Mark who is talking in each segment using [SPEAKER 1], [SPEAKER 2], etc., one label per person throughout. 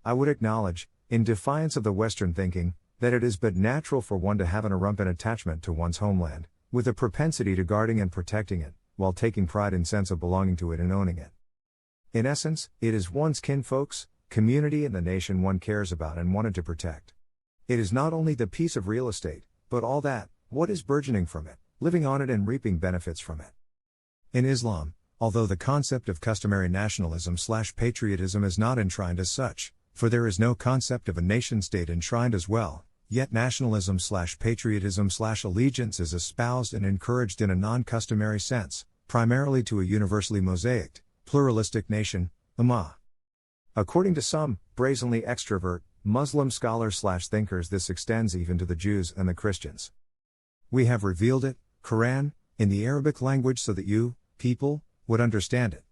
[SPEAKER 1] I would acknowledge, in defiance of the Western thinking, that it is but natural for one to have an erumpent attachment to one's homeland, with a propensity to guarding and protecting it, while taking pride in sense of belonging to it and owning it. In essence, it is one's kinfolks, community and the nation one cares about and wanted to protect. It is not only the piece of real estate, but all that, what is burgeoning from it, living on it and reaping benefits from it. In Islam, although the concept of customary nationalism/patriotism is not enshrined as such, for there is no concept of a nation-state enshrined as well, yet nationalism/patriotism/allegiance is espoused and encouraged in a non-customary sense, primarily to a universally-mosaicked, pluralistic nation, Ummah. According to some, brazenly extrovert, Muslim scholars/thinkers, this extends even to the Jews and the Christians. We have revealed it, Quran, in the Arabic language so that you, people, would understand it.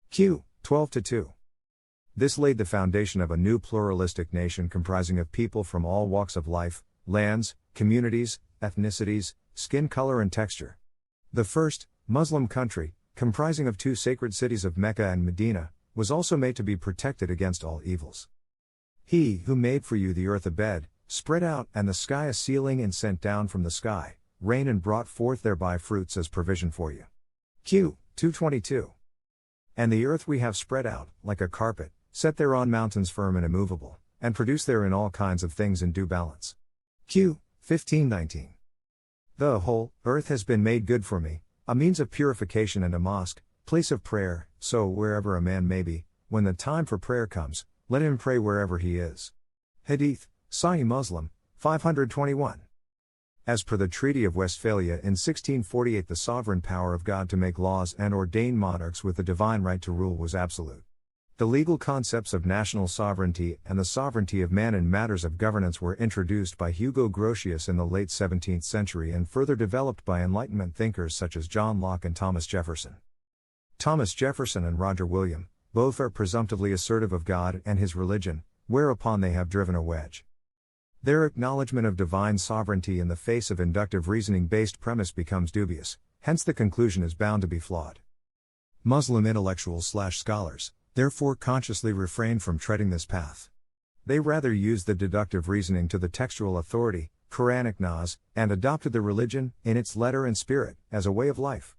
[SPEAKER 1] Q. 12-2. This laid the foundation of a new pluralistic nation comprising of people from all walks of life, lands, communities, ethnicities, skin color and texture. The first, Muslim country, comprising of two sacred cities of Mecca and Medina, was also made to be protected against all evils. He who made for you the earth a bed, spread out, and the sky a ceiling, and sent down from the sky rain and brought forth thereby fruits as provision for you. Q. 2:22. And the earth we have spread out, like a carpet, set thereon mountains firm and immovable, and produce therein all kinds of things in due balance. Q. 15:19. The whole earth has been made good for me, a means of purification and a mosque, place of prayer, so wherever a man may be, when the time for prayer comes, let him pray wherever he is. Hadith, Sahih Muslim, 521. As per the Treaty of Westphalia in 1648, the sovereign power of God to make laws and ordain monarchs with the divine right to rule was absolute. The legal concepts of national sovereignty and the sovereignty of man in matters of governance were introduced by Hugo Grotius in the late 17th century and further developed by Enlightenment thinkers such as John Locke and Thomas Jefferson. Thomas Jefferson and Roger William, both are presumptively assertive of God and his religion, whereupon they have driven a wedge. Their acknowledgement of divine sovereignty in the face of inductive reasoning-based premise becomes dubious, hence the conclusion is bound to be flawed. Muslim intellectuals/scholars, therefore, consciously refrain from treading this path. They rather used the deductive reasoning to the textual authority, Qura'anic nas, and adopted the religion, in its letter and spirit, as a way of life.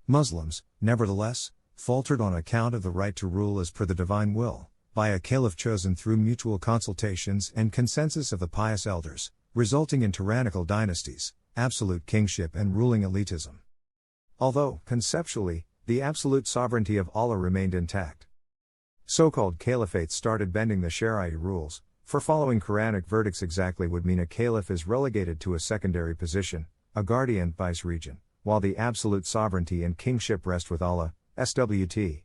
[SPEAKER 1] Muslims, nevertheless, faltered on account of the right to rule as per the divine will, by a caliph chosen through mutual consultations and consensus of the pious elders, resulting in tyrannical dynasties, absolute kingship and ruling elitism. Although, conceptually, the absolute sovereignty of Allah remained intact. So-called caliphates started bending the Shari'i rules, for following Quranic verdicts exactly would mean a caliph is relegated to a secondary position, a guardian vice-regent, while the absolute sovereignty and kingship rest with Allah, SWT.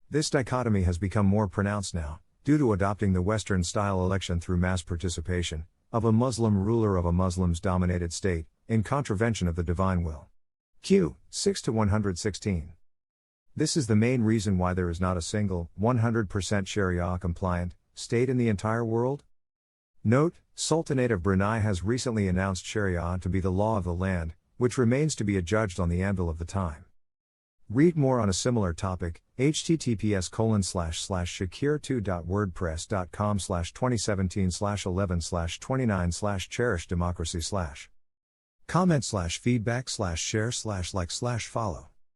[SPEAKER 1] This dichotomy has become more pronounced now, due to adopting the Western-style election through mass participation, of a Muslim ruler of a Muslims-dominated state, in contravention of the divine will. Q. 6-116. This is the main reason why there is not a single, 100% Sharia-compliant, state in the entire world. Note, Sultanate of Brunei has recently announced Sharia to be the law of the land, which remains to be adjudged on the anvil of the time. Read more on a similar topic, https://shakir2.wordpress.com/2017/11/29/cherish democracy/. Comment/feedback/share/like/follow